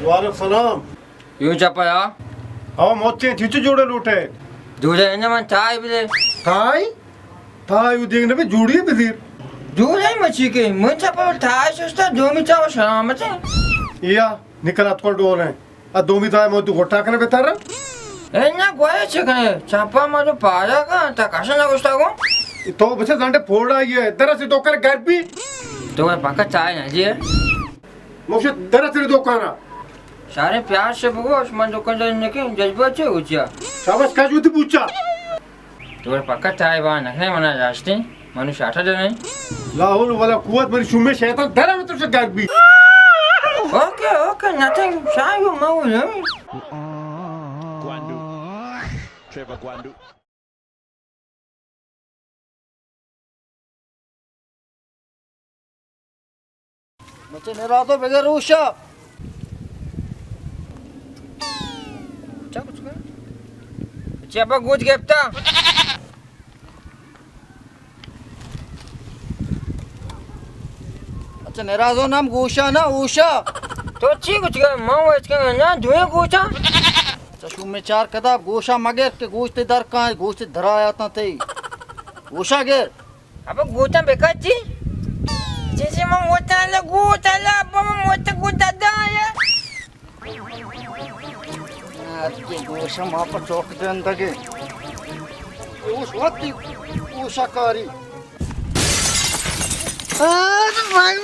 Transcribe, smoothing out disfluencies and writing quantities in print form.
वालेकुम सलाम यूं चपाया आओ मोचे चिचु जोड़े लूटे जूड़े इन्हें मन चाय भी दे थाई थाई देखने पे जुड़ी बिदिर जूड़े मच्छी के मुझे चपा थाई सुस्ता दो मिचा वो शामत है या निकला थोड़ा डोल है आ दो मिता है मोतु गोटा करने बेतारा इन्हें गोये चिकने चपा मारो पाया का तकाशा ना गुस्ता को तो बच्चे जाने फोड़ा ये दरा से तो कर घर भी तो मैं पक्का चाय ना जी मुझे दरा से दुकाना सारे प्यार से भगो मन दुकान जाने के जज्बा छे उचिया शाबाश काजू थी पूछा तो मैं पक्का चाय बाहर नखने मना जास्ती मनुष्य आठा जने लाहौल वाला कुवत मेरी शुमे शैतान दरा में तुझे घर भी ओके ओके नथिंग शाय यू माउ Guandu. Trevor Guandu. Mace Nirazuk bigger Usha. क्या कुछ कर चपा गुज गेप्ता Mace Nirazuk नाम Usha ना Usha. तो अच्छी कुछ कर माँ इसके ना धुएं गोचा चशु में चार कदाब गोशा मगर के गोश्त दर का गोश्त धराया था ते गोशा गेर अब गोचा बेकाची जैसे माँ गोचा ला अब माँ गोचा गोचा दाया यार के गोशा मां पर चौक दे अंदर के उस वक्त गोशा कारी भाई